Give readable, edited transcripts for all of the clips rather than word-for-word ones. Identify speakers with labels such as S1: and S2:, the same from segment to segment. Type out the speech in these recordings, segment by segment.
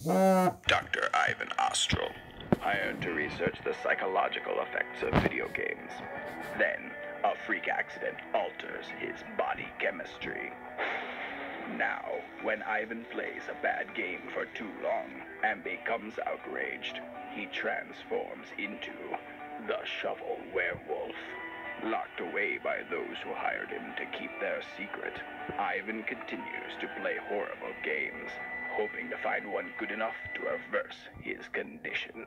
S1: Dr. Ivan Ostral, hired to research the psychological effects of video games. Then, a freak accident alters his body chemistry. Now, when Ivan plays a bad game for too long and becomes outraged, he transforms into the Shovel Werewolf. Locked away by those who hired him to keep their secret, Ivan continues to play horrible games, hoping to find one good enough to reverse his condition.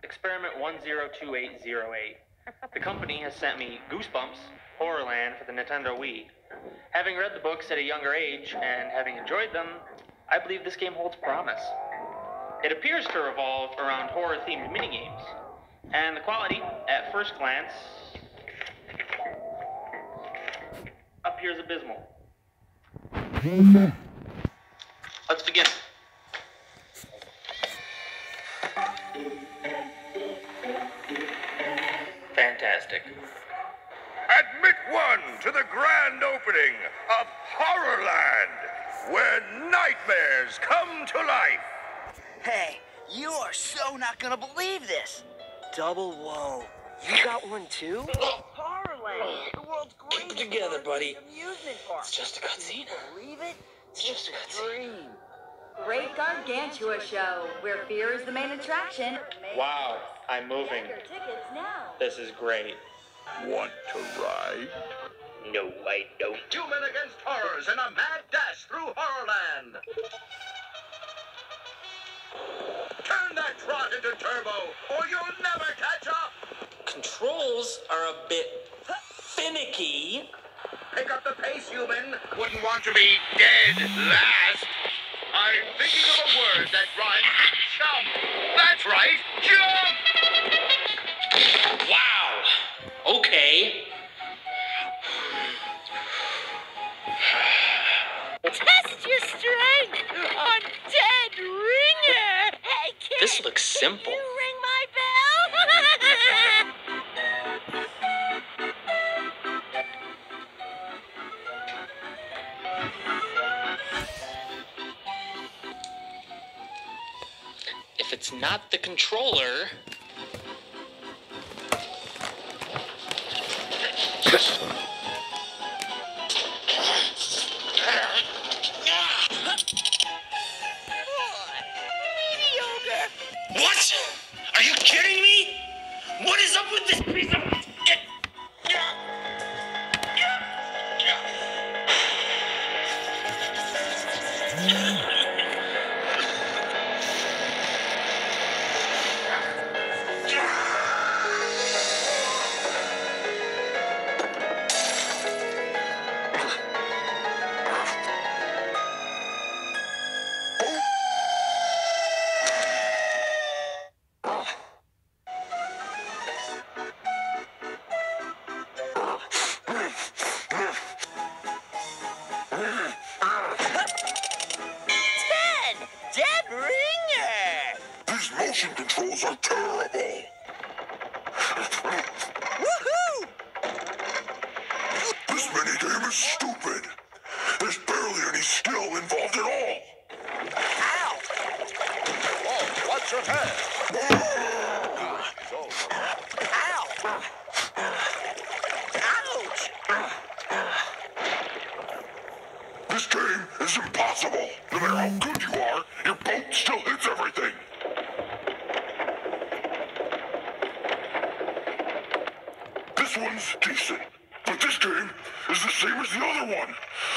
S2: Experiment 102808. The company has sent me Goosebumps, Horrorland for the Nintendo Wii. Having read the books at a younger age and having enjoyed them, I believe this game holds promise. It appears to revolve around horror-themed minigames, and the quality, at first glance, appears abysmal. Let's begin. Fantastic.
S3: Admit one to the grand opening of Horrorland, where nightmares come to life.
S4: Hey, you are so not gonna believe this. Double whoa. You got one too? Horrorland, the world's greatest
S2: Keep it together, buddy.
S4: amusement park.
S2: It's just a cutscene.
S4: Believe it?
S2: It's just a cutscene.
S4: Dream.
S5: Great Gargantua show, where fear is the main attraction.
S2: Wow, I'm moving.
S5: Get your tickets now.
S2: This is great.
S3: Want to ride?
S2: No, I don't.
S3: 2 men against horrors in a mad dash through Horrorland. Turn that trot into turbo, or you'll never catch up.
S2: Controls are a bit finicky.
S3: Pick up the pace, human. Wouldn't want to be dead last. I'm thinking of a word that rhymes with chump. That's right, jump!
S2: Wow. Okay.
S6: Test your strength on Dead Ringer. Hey, kid.
S2: This looks simple.
S6: You ring my bell?
S2: If it's not the controller... What? Are you kidding me? What is up with this piece of...
S4: Dead Ringer!
S3: These motion controls are terrible.
S4: Woohoo!
S3: This minigame is stupid. There's barely any skill involved at all.
S4: Ow!
S3: Oh, what's your head?
S4: Ow! Ouch!
S3: This game is impossible. No matter how good you are, your boat still hits everything. This one's decent, but this game is the same as the other one.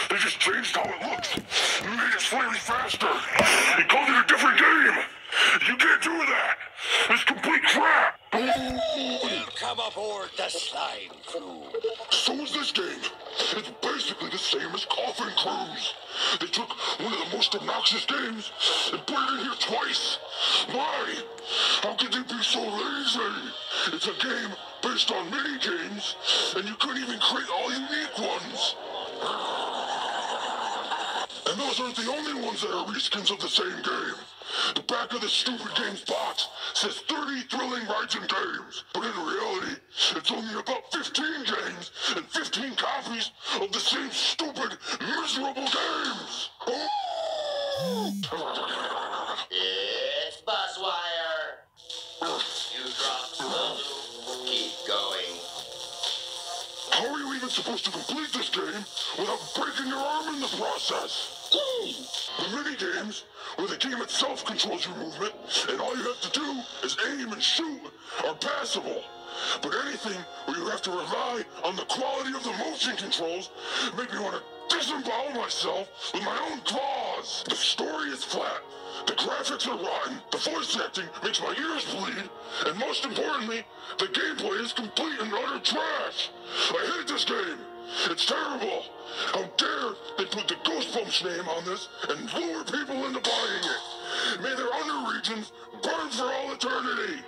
S3: They just changed how it looks, made it slightly faster. They called it a different game. You can't do that. It's complete crap.
S7: Come aboard the slime crew.
S3: So is this game. It's basically the same as Coffin Cruise. They took one of the most obnoxious games and put it in here twice. Why? How could they be so lazy? It's a game based on mini games, and you couldn't even create all unique ones. And those aren't the only ones that are reskins of the same game. The back of the stupid games box says 30 thrilling rides and games, but in reality, it's only about 15 games and 15 copies of the same stupid, miserable games.
S7: It's Buzzwire. You dropped the loop. Keep going.
S3: How are you even supposed to complete this game without breaking your arm in the process? The mini-games, where the game itself controls your movement, and all you have to do is aim and shoot, are passable. But anything where you have to rely on the quality of the motion controls make me want to disembowel myself with my own claws. The story is flat. The graphics are rotten, the voice acting makes my ears bleed, and most importantly, the gameplay is complete and utter trash. I hate this game. It's terrible. How dare they put the Goosebumps name on this and lure people into buying it. May their under regions burn for all eternity.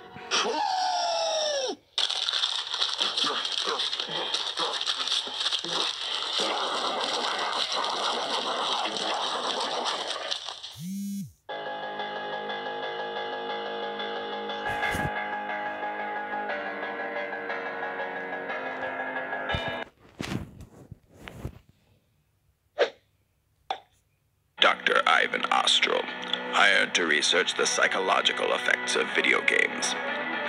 S1: Dr. Ivan Ostral, hired to research the psychological effects of video games.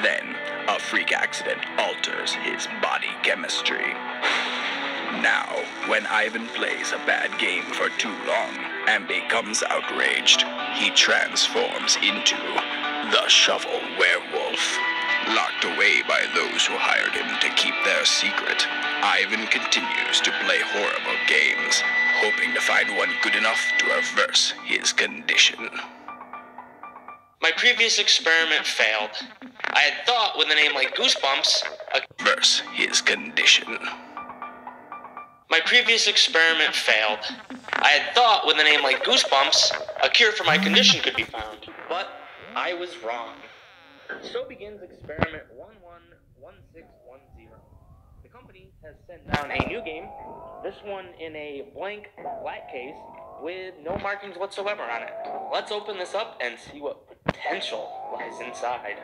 S1: Then, a freak accident alters his body chemistry. Now, when Ivan plays a bad game for too long and becomes outraged, he transforms into the Shovel Werewolf. Locked away by those who hired him to keep their secret, Ivan continues to play horrible games, hoping to find one good enough to reverse his condition.
S2: My previous experiment failed. I had thought with a name like Goosebumps,
S1: Reverse his condition.
S2: My previous experiment failed. I had thought with a name like Goosebumps, a cure for my condition could be found. But I was wrong. So begins experiment 111610. The company has sent down a new game, this one in a blank black case with no markings whatsoever on it. Let's open this up and see what potential lies inside.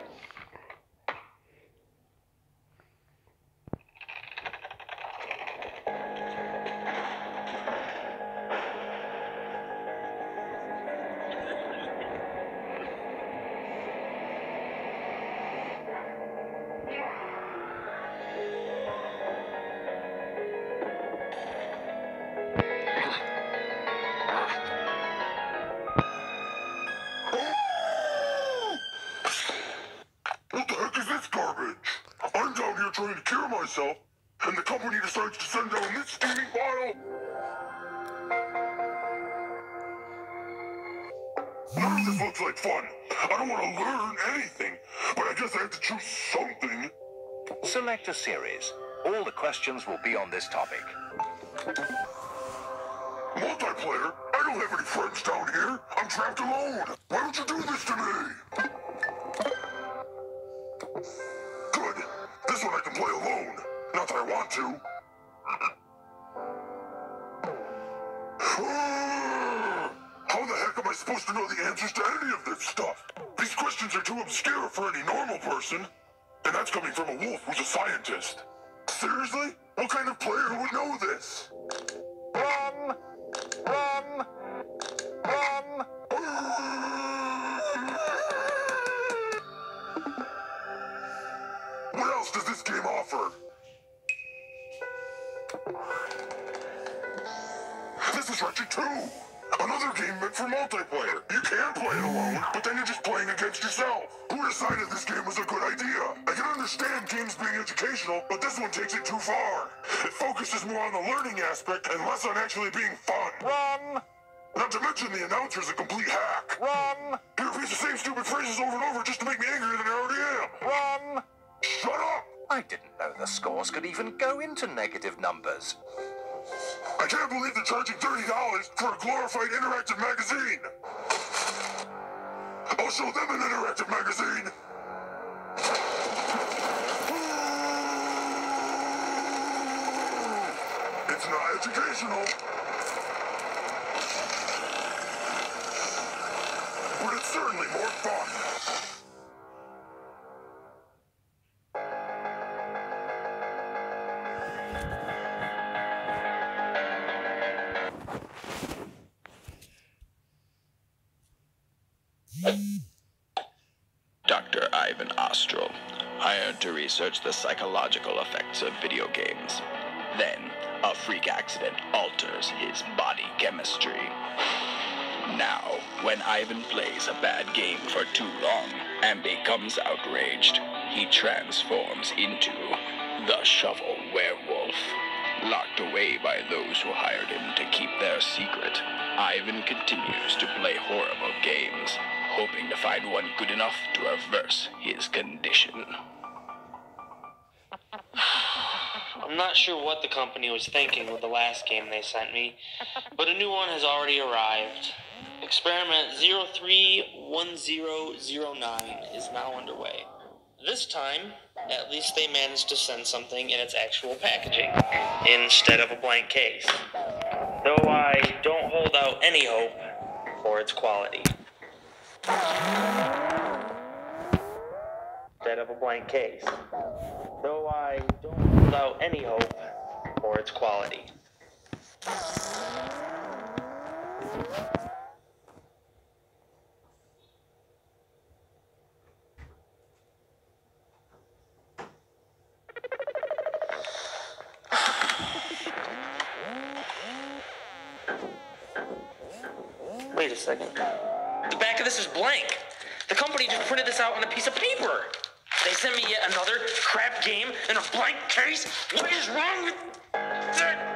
S3: What the heck is this garbage? I'm down here trying to cure myself, and the company decides to send down this steaming bottle. None of this looks like fun. I don't want to learn anything, but I guess I have to choose something.
S8: Select a series. All the questions will be on this topic.
S3: Multiplayer? I don't have any friends down here. I'm trapped alone. Why don't you do this to me? Good. This one I can play alone. Not that I want to. How the heck am I supposed to know the answers to any of this stuff? These questions are too obscure for any normal person. And that's coming from a wolf who's a scientist. Seriously? What kind of player would know this? Run! Run! Run! What else does this game offer? This is Wretched 2! Another game meant for multiplayer. You can play it alone, but then you're just playing against yourself. Who decided this game was a good idea? I can understand games being educational, but this one takes it too far. It focuses more on the learning aspect and less on actually being fun. Run! Not to mention the announcer's a complete hack. Run! He repeats the same stupid phrases over and over just to make me angrier than I already am. Run! Shut up!
S8: I didn't know the scores could even go into negative numbers.
S3: I can't believe they're charging $30 for a glorified interactive magazine. I'll show them an interactive magazine. It's not educational. But it's certainly more fun.
S1: Dr. Ivan Ostral, hired to research the psychological effects of video games. Then, a freak accident alters his body chemistry. Now, when Ivan plays a bad game for too long and becomes outraged, he transforms into the Shovel Werewolf. Locked away by those who hired him to keep their secret, Ivan continues to play horrible games, hoping to find one good enough to reverse his condition.
S2: I'm not sure what the company was thinking with the last game they sent me, but a new one has already arrived. Experiment 031009 is now underway. This time, at least they managed to send something in its actual packaging, instead of a blank case. Though I don't hold out any hope for its quality. Instead of a blank case. Though I don't hold out any hope for its quality. Wait a second. The back of this is blank. The company just printed this out on a piece of paper. They sent me yet another crap game in a blank case? What is wrong with that?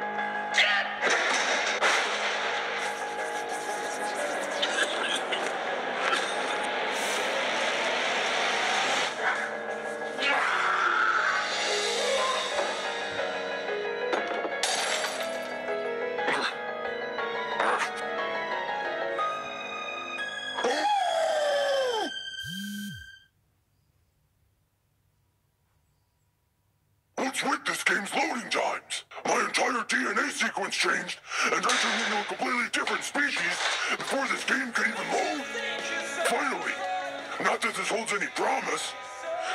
S3: What's with this game's loading times? My entire DNA sequence changed, and I turned into a completely different species before this game could even load. Finally! Not that this holds any promise.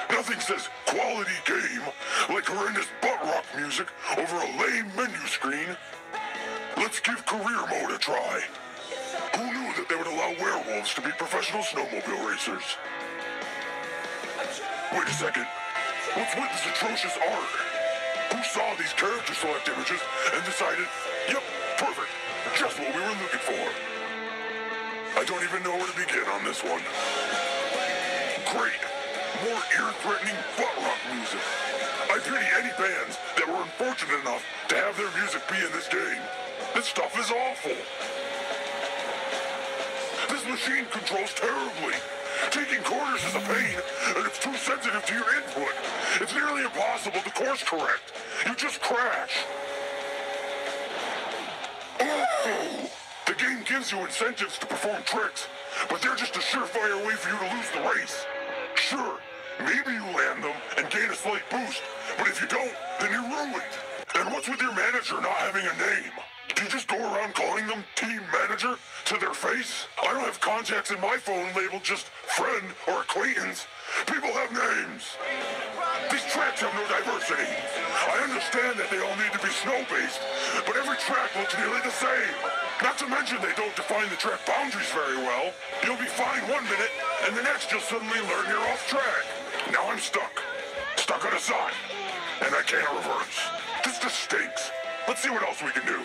S3: Nothing says quality game like horrendous butt rock music over a lame menu screen. Let's give career mode a try. Who knew that they would allow werewolves to be professional snowmobile racers? Wait a second. What's with this atrocious art? Who saw these character select images and decided, yep, perfect, just what we were looking for? I don't even know where to begin on this one. Great. More ear-threatening butt rock music. I pity any bands that were unfortunate enough to have their music be in this game. This stuff is awful. This machine controls terribly. Taking corners is a pain, and it's too sensitive to your input. It's nearly impossible to course correct. You just crash. Oh! The game gives you incentives to perform tricks, but they're just a surefire way for you to lose the race. Sure, maybe you land them and gain a slight boost, but if you don't, then you're ruined. And what's with your manager not having a name? Do you just go around calling them Team Manager to their face? I don't have contacts in my phone labeled just friend or acquaintance. People have names. These tracks have no diversity. I understand that they all need to be snow-based, but every track looks nearly the same. Not to mention they don't define the track boundaries very well. You'll be fine one minute, and the next you'll suddenly learn you're off track. Now I'm stuck. Stuck on a sign. And I can't reverse. This just stinks. Let's see what else we can do.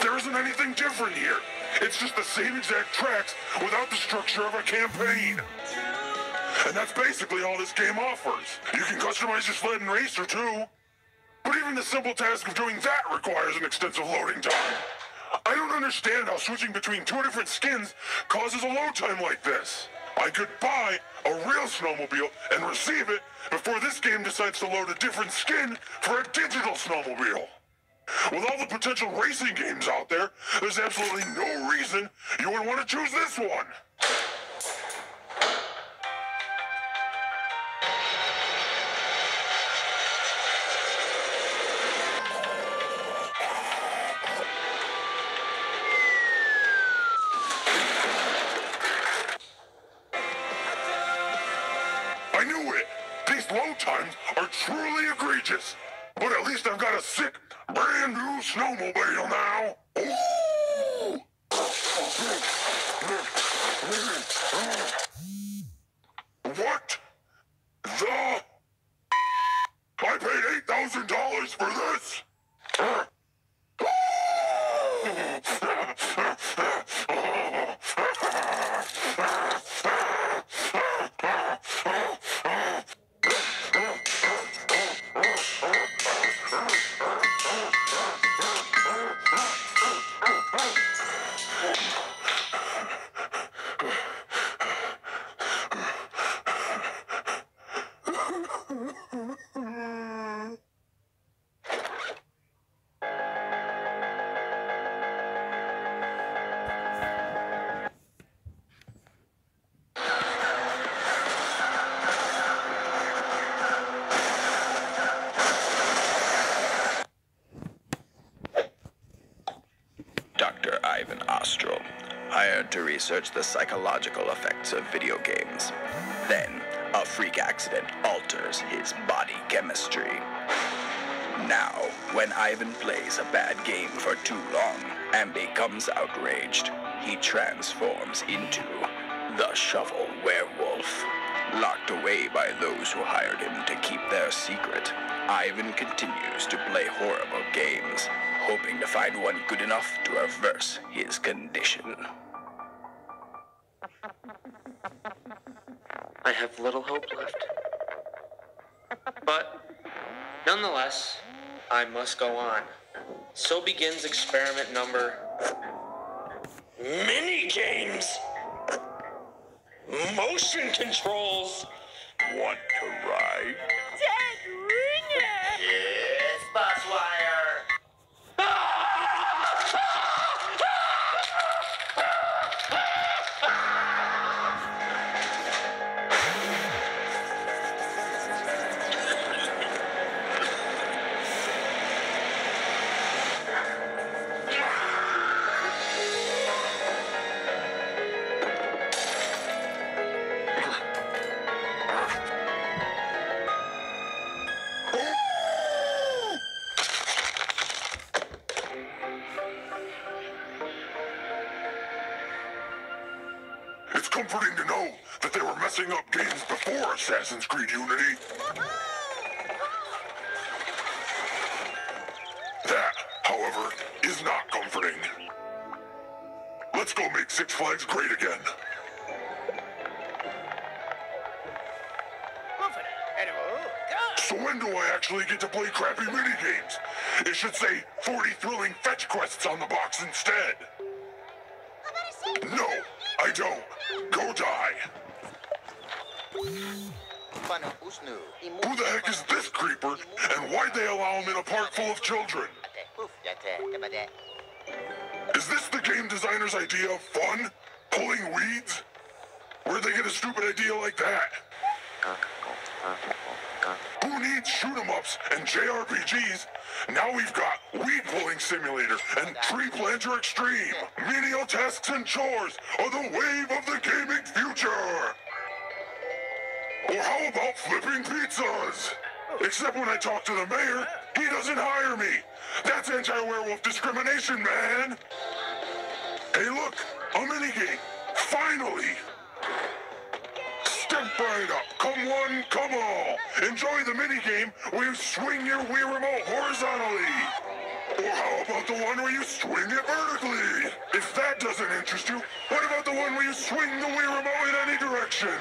S3: There isn't anything different here. It's just the same exact tracks without the structure of a campaign. And that's basically all this game offers. You can customize your sled and racer too. But even the simple task of doing that requires an extensive loading time. I don't understand how switching between two different skins causes a load time like this. I could buy a real snowmobile and receive it before this game decides to load a different skin for a digital snowmobile. With all the potential racing games out there, there's absolutely no reason you would want to choose this one. times are truly egregious. But at least I've got a sick, brand new snowmobile now. Ooh! What the? I paid $8,000 for this?
S1: Dr. Ivan Ostro, hired to research the psychological effects of video games. Then, a freak accident alters his body chemistry. Now, when Ivan plays a bad game for too long and becomes outraged, he transforms into the Shovel Werewolf. Locked away by those who hired him to keep their secret, Ivan continues to play horrible games, hoping to find one good enough to reverse his condition.
S2: I have little hope left. But, nonetheless, I must go on. So begins experiment number... Mini games! Motion controls!
S3: Want to ride?
S6: Dead ringer!
S7: It's Buzzwire.
S3: It's comforting to know that they were messing up games before Assassin's Creed Unity. That, however, is not comforting. Let's go make Six Flags great again. So when do I actually get to play crappy minigames? It should say 40 thrilling fetch quests on the box instead. No, I don't. Go die. Who the heck is this creeper, and why'd they allow him in a park full of children? Is this the game designer's idea of fun? Pulling weeds? Where'd they get a stupid idea like that? Who needs shoot-em-ups and JRPGs? Now we've got weed pulling simulator and tree planter extreme. Menial tasks and chores are the wave of the gaming future. Or how about flipping pizzas? Except when I talk to the mayor, he doesn't hire me. That's anti-werewolf discrimination, man. Hey, look, a minigame. Finally. Step right up. Come one, come all. Enjoy the minigame where you swing your Wii remote horizontally. Or how about the one where you swing it vertically? If that doesn't interest you, what about the one where you swing the Wii remote in any direction?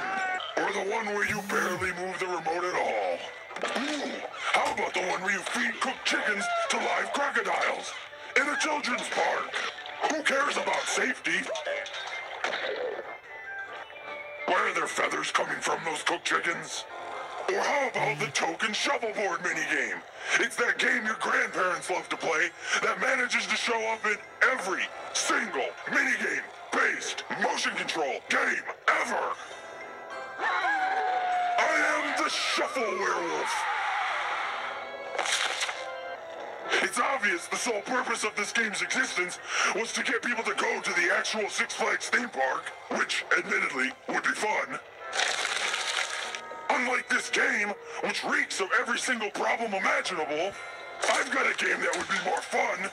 S3: Or the one where you barely move the remote at all? Ooh, how about the one where you feed cooked chickens to live crocodiles? In a children's park? Who cares about safety? Where are their feathers coming from, those cooked chickens? Or how about the token shuffleboard minigame? It's that game your grandparents love to play that manages to show up in every single minigame-based motion control game ever. I am the Shuffle Werewolf. It's obvious the sole purpose of this game's existence was to get people to go to the actual Six Flags theme park, which, admittedly, would be fun. Unlike this game, which reeks of every single problem imaginable, I've got a game that would be more fun.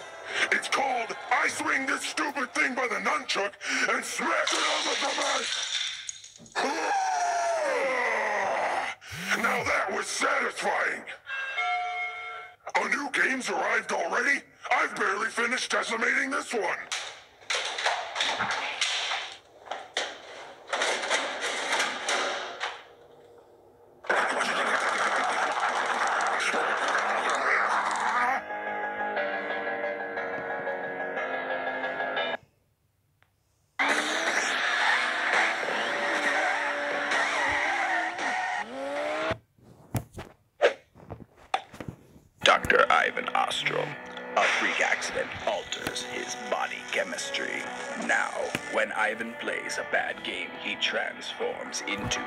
S3: It's called I Swing This Stupid Thing by the Nunchuck and Smash It on the Command. Now that was satisfying. A new game's arrived already? I've barely finished decimating this one.
S1: Dr. Ivan Ostrom. A freak accident alters his body chemistry. Now, when Ivan plays a bad game, he transforms into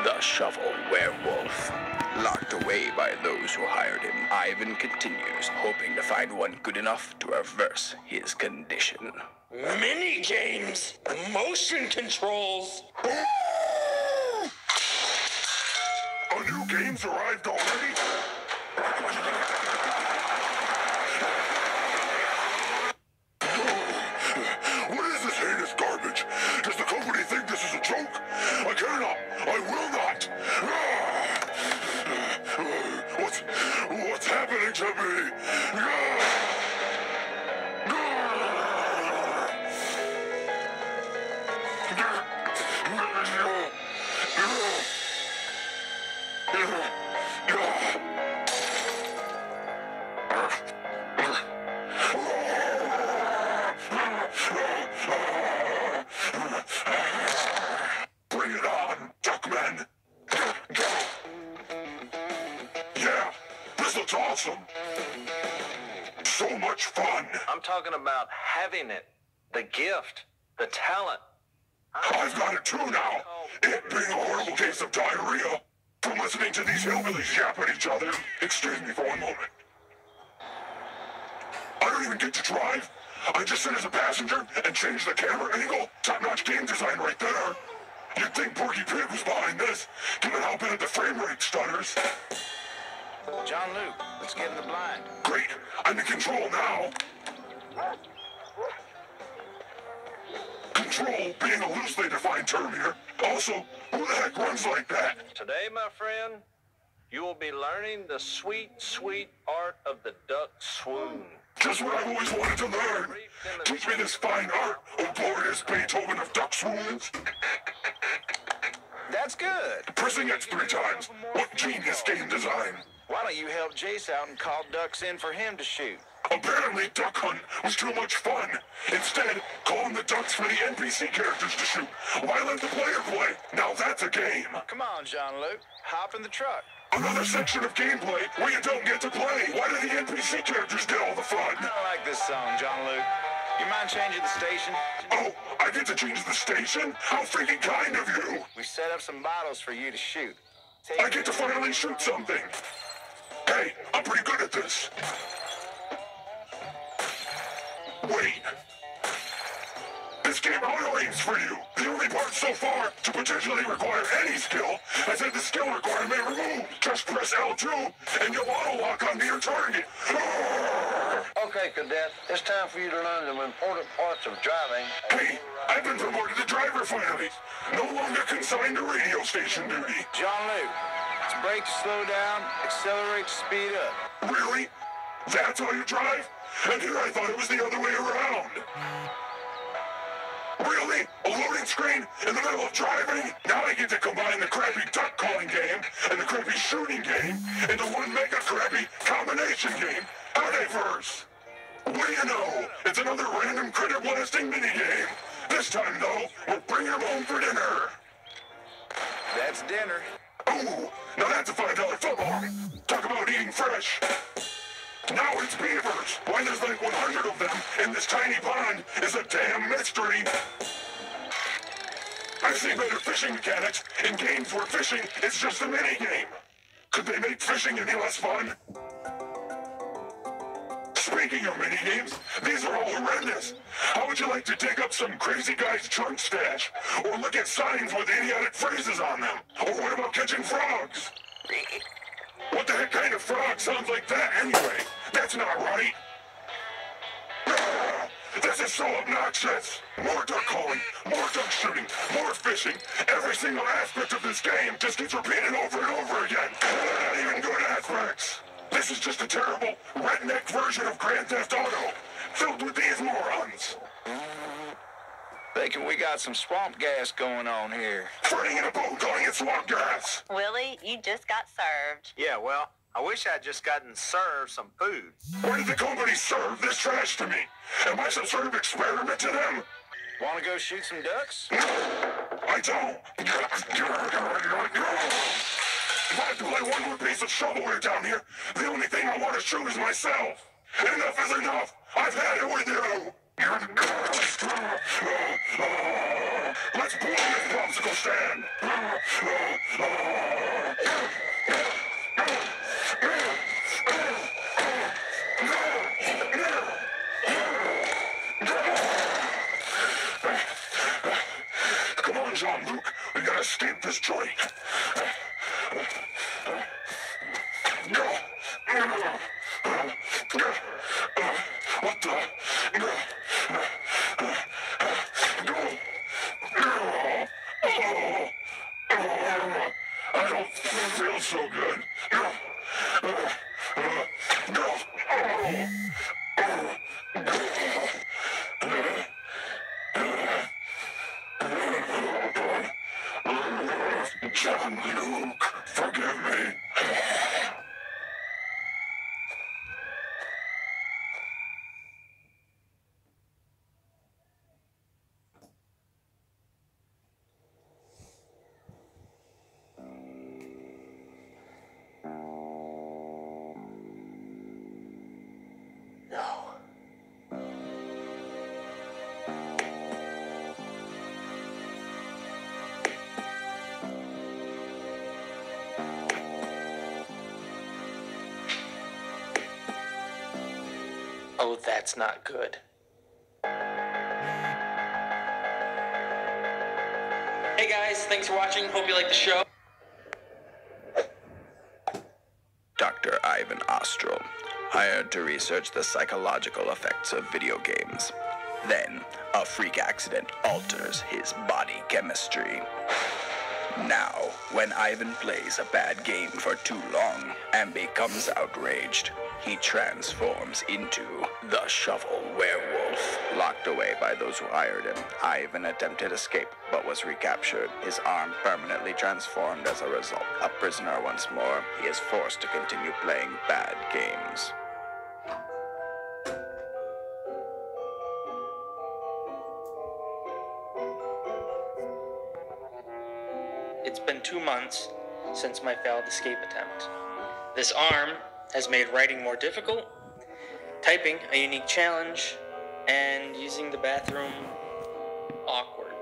S1: the Shovel Werewolf. Locked away by those who hired him, Ivan continues, hoping to find one good enough to reverse his condition.
S7: Mini games, motion controls.
S3: A new game's arrived already? What is this heinous garbage? Does the company think this is a joke? I cannot. I will not. What's happening to me? Bring it on, Duckman! Yeah, this looks awesome! So much fun!
S8: I'm talking about having it. The gift. The talent.
S3: I've got it too now! It being a horrible case of diarrhea from listening to these hillbillies yap at each other. Excuse me for one moment. I don't even get to drive. I just sit as a passenger and change the camera angle. Top-notch game design right there. You'd think Porky Pig was behind this, given how bad the frame rate stutters.
S8: John Luke, let's get in the blind.
S3: Great, I'm in control now. Control being a loosely defined term here. Also, who the heck runs like that?
S8: Today, my friend, you will be learning the sweet, sweet art of the duck swoon.
S3: Just what I've always wanted to learn. Teach me this fine art, O glorious Beethoven of duck swoons.
S8: That's good.
S3: Pressing X 3 times. What genius game design.
S8: Why don't you help Jace out and call ducks in for him to shoot?
S3: Apparently, duck hunt was too much fun. Instead, call in the ducks for the NPC characters to shoot. Why let the player play? Now that's a game.
S8: Come on, John Luke. Hop in the truck.
S3: Another section of gameplay where you don't get to play. Why do the NPC characters get all the fun?
S8: I don't like this song, John Luke. You mind changing the station?
S3: Oh, I get to change the station? How freaking kind of you.
S8: We set up some bottles for you to shoot.
S3: I get to finally shoot something. Hey, I'm pretty good at this. Wait. This game auto-aims for you. The only part so far to potentially require any skill has had the skill requirement removed. Just press L2 and you'll auto-lock onto your target.
S9: Okay, Cadet, it's time for you to learn the important parts of driving.
S3: Hey, I've been promoted to driver finally. No longer consigned to radio station duty.
S8: John Luke, it's brake to slow down, accelerate to speed up.
S3: Really? That's how you drive? And here I thought it was the other way around. Really? A loading screen in the middle of driving? Now I get to combine the crappy duck calling game and the crappy shooting game into one mega crappy combination game. Howdyverse. What do you know? It's another random critter blasting minigame. This time, though, we'll bring him home for dinner.
S8: That's dinner.
S3: Ooh, now that's a $5 football. Talk about eating fresh. Now it's beavers. Why there's like 100 of them in this tiny pond is a damn mystery. I've seen better fishing mechanics in games where fishing is just a mini-game. Could they make fishing any less fun? Speed thinking of minigames? These are all horrendous. How would you like to dig up some crazy guy's junk stash? Or look at signs with idiotic phrases on them? Or what about catching frogs? What the heck kind of frog sounds like that anyway? That's not right. This is so obnoxious! More duck calling, more duck shooting, more fishing. Every single aspect of this game just gets repeated over and over again. They're not even good aspects. This is just a terrible, redneck version of Grand Theft Auto, filled with these morons.
S9: Thinking we got some swamp gas going on here.
S3: Fighting in a boat calling it swamp gas.
S10: Willie, you just got served.
S8: Yeah, well, I wish I'd just gotten served some food.
S3: Why did the company serve this trash to me? Am I some sort of experiment to them?
S9: Want to go shoot some ducks?
S3: I don't. If I have to play one more piece of shovelware down here, the only thing I want to shoot is myself. Enough is enough. I've had it with you. Let's blow this popsicle stand. Come on, Jean-Luc. We gotta escape this joint. What the? I don't feel so good. Jean-Luc, forgive me.
S2: Oh, that's not good. Hey guys, thanks for watching. Hope you like the show.
S1: Dr. Ivan Ostral, hired to research the psychological effects of video games. Then, a freak accident alters his body chemistry. Now, when Ivan plays a bad game for too long and becomes outraged, he transforms into the Shovel Werewolf. Locked away by those who hired him, Ivan attempted escape but was recaptured, his arm permanently transformed as a result. A prisoner once more, he is forced to continue playing bad games.
S2: It's been 2 months since my failed escape attempt. This arm has made writing more difficult, typing a unique challenge, and using the bathroom awkward.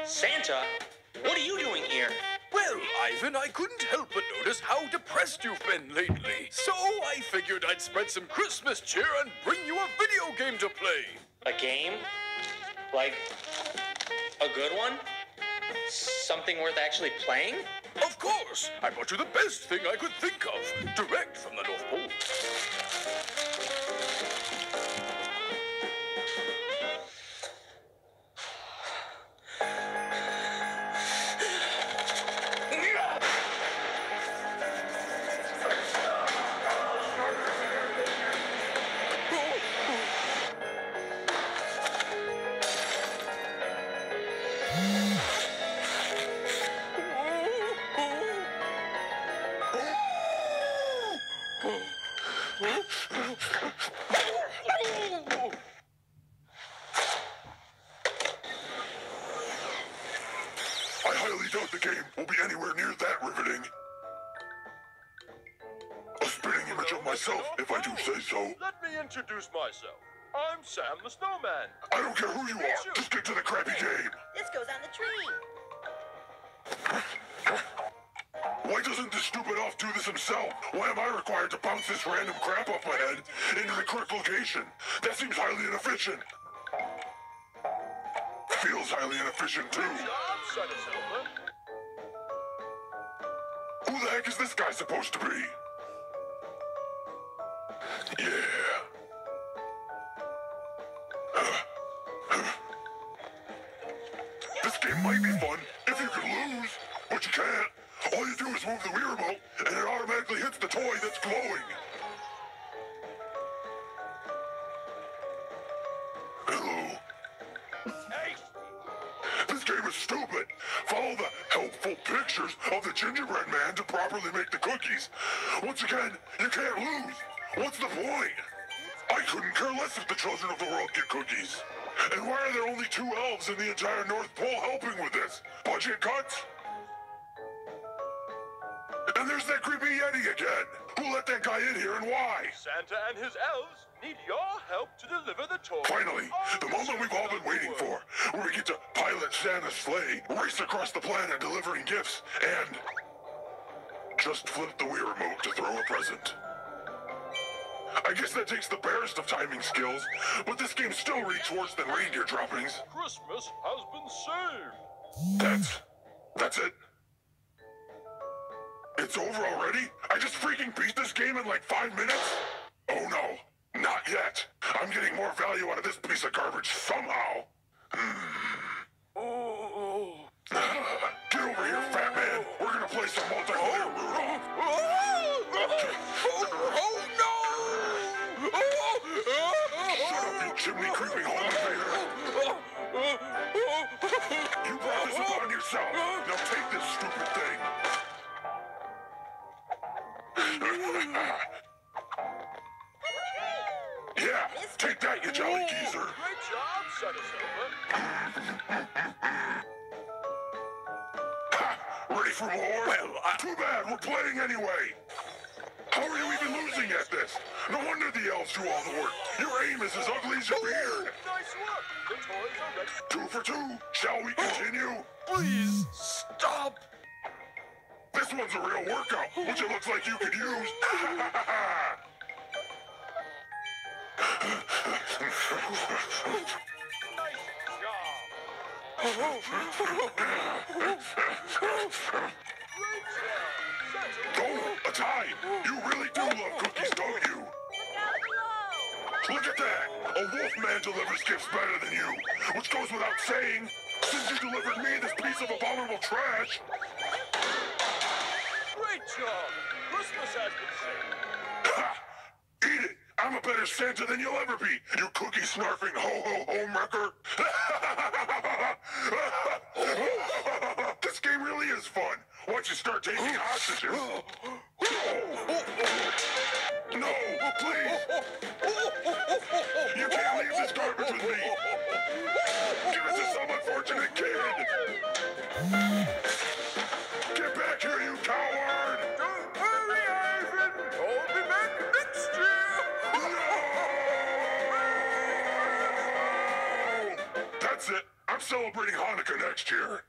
S2: Santa, what are you doing here?
S11: Well, Ivan, I couldn't help but notice how depressed you've been lately. So I figured I'd spread some Christmas cheer and bring you a video game to play.
S2: A game? Like, a good one? Something worth actually playing?
S11: Of course! I brought you the best thing I could think of, direct from the North Pole.
S3: the game will be anywhere near that riveting. A spitting image of myself, if I do say so.
S11: Let me introduce myself. I'm Sam the Snowman.
S3: I don't care who you are, just get to the crappy game.
S6: This goes on the tree.
S3: Why doesn't this stupid elf do this himself? Why am I required to bounce this random crap off my head into the correct location? That seems highly inefficient. Feels highly inefficient, too. Who the heck is this guy supposed to be? Yeah. This game might be fun if you can lose, but you can't. All you do is move the Wii remote, and it automatically hits the toy that's glowing. Hello. Hey! This game is stupid. Follow the helpful pictures of the gingerbread man to properly make the cookies. Once again, you can't lose. What's the point? I couldn't care less if the children of the world get cookies. And why are there only 2 elves in the entire North Pole helping with this? Budget cuts? And there's that creepy Yeti again. Who let that guy in here and why?
S11: Santa and his elves need your help to deliver the toy.
S3: Finally, the moment we've all been waiting for, where we get to pilot Santa's sleigh, race across the planet delivering gifts, and just flip the Wii remote to throw a present. I guess that takes the barest of timing skills, but this game still reeks worse than reindeer droppings.
S11: Christmas has been saved.
S3: That's it? It's over already? I just freaking beat this game in like 5 minutes? Oh no, not yet. I'm getting more value out of this piece of garbage somehow. Get over here, fat man. We're gonna play some multiplayer Rudolph.
S11: Oh no!
S3: Shut up, you chimney creeping home invader. You brought this upon yourself. Now take this stupid thing. Yeah, take that, you jolly geezer.
S11: Great job, Santa Silver.
S3: Ready for more? Well, too bad, we're playing anyway. How are you even losing at this? No wonder the elves do all the work. Your aim is as ugly as your beard.
S11: Nice work. The toys are ready.
S3: 2 for 2. Shall we continue?
S11: Please, stop.
S3: This one's a real workout, which it looks like you could use. Oh, a tie! You really do love cookies, don't you? Look at that! A wolf man delivers gifts better than you, which goes without saying, since you delivered me this piece of abominable trash.
S11: Great job. Christmas has been saved.
S3: Ha! Eat it! I'm a better Santa than you'll ever be, you cookie-snarfing ho-ho-homewrecker! This game really is fun. Once you start taking hostages... No, please! You can't leave this garbage with me! Give it to some unfortunate kid! Get back here, you coward!
S11: Don't hurry, Ivan. I'll be back next year.
S3: No! That's it. I'm celebrating Hanukkah next year.